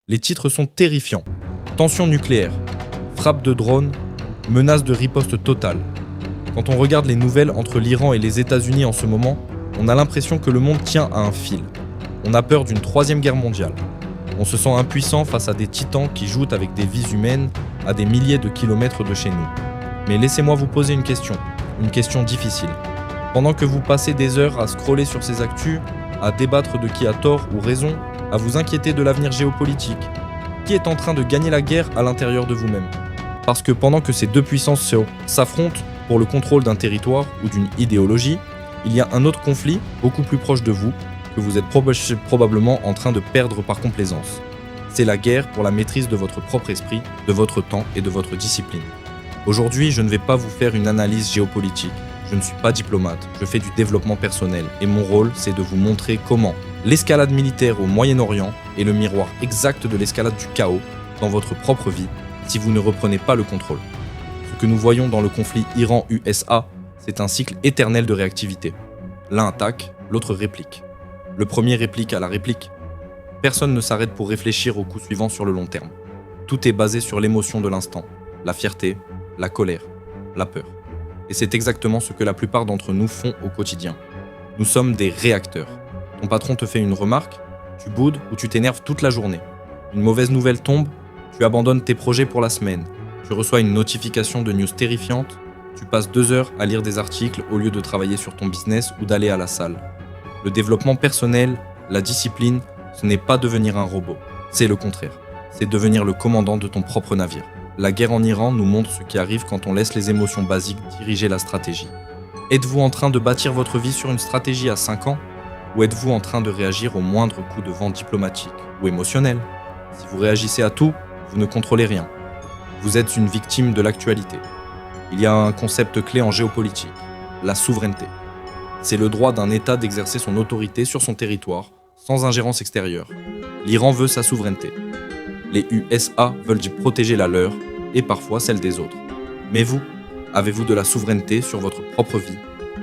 Les titres sont terrifiants. Tension nucléaire, frappe de drones, menace de riposte totale. Quand on regarde les nouvelles entre l'Iran et les États-Unis en ce moment, on a l'impression que le monde tient à un fil. On a peur d'une troisième guerre mondiale. On se sent impuissant face à des titans qui jouent avec des vies humaines à des milliers de kilomètres de chez nous. Mais laissez-moi vous poser une question difficile. Pendant que vous passez des heures à scroller sur ces actus, à débattre de qui a tort ou raison, à vous inquiéter de l'avenir géopolitique, qui est en train de gagner la guerre à l'intérieur de vous-même? Parce que pendant que ces deux puissances s'affrontent pour le contrôle d'un territoire ou d'une idéologie, il y a un autre conflit, beaucoup plus proche de vous, que vous êtes probablement en train de perdre par complaisance. C'est la guerre pour la maîtrise de votre propre esprit, de votre temps et de votre discipline. Aujourd'hui, je ne vais pas vous faire une analyse géopolitique. Je ne suis pas diplomate, je fais du développement personnel et mon rôle, c'est de vous montrer comment l'escalade militaire au Moyen-Orient est le miroir exact de l'escalade du chaos dans votre propre vie si vous ne reprenez pas le contrôle. Ce que nous voyons dans le conflit Iran-USA, c'est un cycle éternel de réactivité. L'un attaque, l'autre réplique. Le premier réplique à la réplique. Personne ne s'arrête pour réfléchir au coup suivant sur le long terme. Tout est basé sur l'émotion de l'instant, la fierté, la colère, la peur. Et c'est exactement ce que la plupart d'entre nous font au quotidien. Nous sommes des réacteurs. Ton patron te fait une remarque, tu boudes ou tu t'énerves toute la journée. Une mauvaise nouvelle tombe, tu abandonnes tes projets pour la semaine. Tu reçois une notification de news terrifiante, tu passes 2 heures à lire des articles au lieu de travailler sur ton business ou d'aller à la salle. Le développement personnel, la discipline, ce n'est pas devenir un robot. C'est le contraire. C'est devenir le commandant de ton propre navire. La guerre en Iran nous montre ce qui arrive quand on laisse les émotions basiques diriger la stratégie. Êtes-vous en train de bâtir votre vie sur une stratégie à 5 ans? Ou êtes-vous en train de réagir au moindre coup de vent diplomatique ou émotionnel? Si vous réagissez à tout, vous ne contrôlez rien. Vous êtes une victime de l'actualité. Il y a un concept clé en géopolitique, la souveraineté. C'est le droit d'un État d'exercer son autorité sur son territoire, sans ingérence extérieure. L'Iran veut sa souveraineté. Les USA veulent protéger la leur et parfois celle des autres. Mais vous, avez-vous de la souveraineté sur votre propre vie?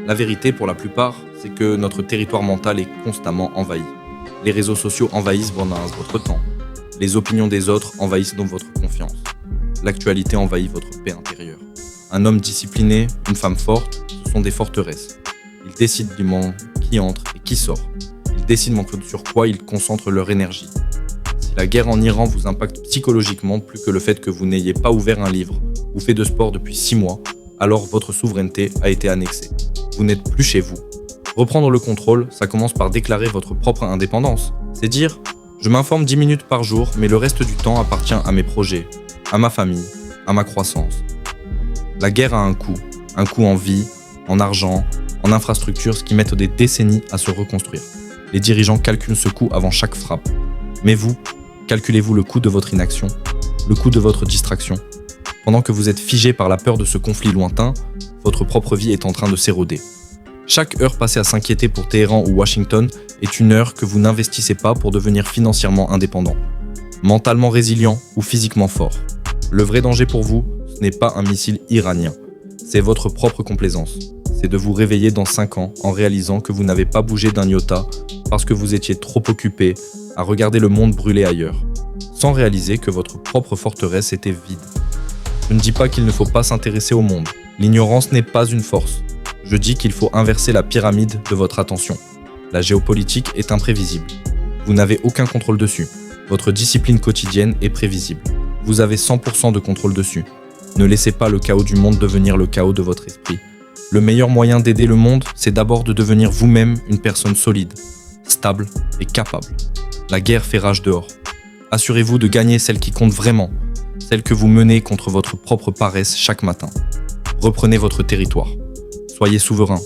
La vérité pour la plupart, c'est que notre territoire mental est constamment envahi. Les réseaux sociaux envahissent votre temps. Les opinions des autres envahissent donc votre confiance. L'actualité envahit votre paix intérieure. Un homme discipliné, une femme forte, ce sont des forteresses. Ils décident du moment qui entre et qui sort. Ils décident sur quoi ils concentrent leur énergie. Si la guerre en Iran vous impacte psychologiquement plus que le fait que vous n'ayez pas ouvert un livre ou fait de sport depuis 6 mois, alors votre souveraineté a été annexée. Vous n'êtes plus chez vous. Reprendre le contrôle, ça commence par déclarer votre propre indépendance. C'est dire, je m'informe 10 minutes par jour, mais le reste du temps appartient à mes projets, à ma famille, à ma croissance. La guerre a un coût en vie, en argent, en infrastructures, ce qui met des décennies à se reconstruire. Les dirigeants calculent ce coût avant chaque frappe. Mais vous, calculez-vous le coût de votre inaction, le coût de votre distraction? Pendant que vous êtes figé par la peur de ce conflit lointain, votre propre vie est en train de s'éroder. Chaque heure passée à s'inquiéter pour Téhéran ou Washington est une heure que vous n'investissez pas pour devenir financièrement indépendant, mentalement résilient ou physiquement fort. Le vrai danger pour vous, ce n'est pas un missile iranien, c'est votre propre complaisance. C'est de vous réveiller dans 5 ans en réalisant que vous n'avez pas bougé d'un iota parce que vous étiez trop occupé à regarder le monde brûler ailleurs, sans réaliser que votre propre forteresse était vide. Je ne dis pas qu'il ne faut pas s'intéresser au monde. L'ignorance n'est pas une force. Je dis qu'il faut inverser la pyramide de votre attention. La géopolitique est imprévisible. Vous n'avez aucun contrôle dessus. Votre discipline quotidienne est prévisible. Vous avez 100% de contrôle dessus. Ne laissez pas le chaos du monde devenir le chaos de votre esprit. Le meilleur moyen d'aider le monde, c'est d'abord de devenir vous-même une personne solide, stable et capable. La guerre fait rage dehors. Assurez-vous de gagner celle qui compte vraiment, celle que vous menez contre votre propre paresse chaque matin. Reprenez votre territoire. Soyez souverain.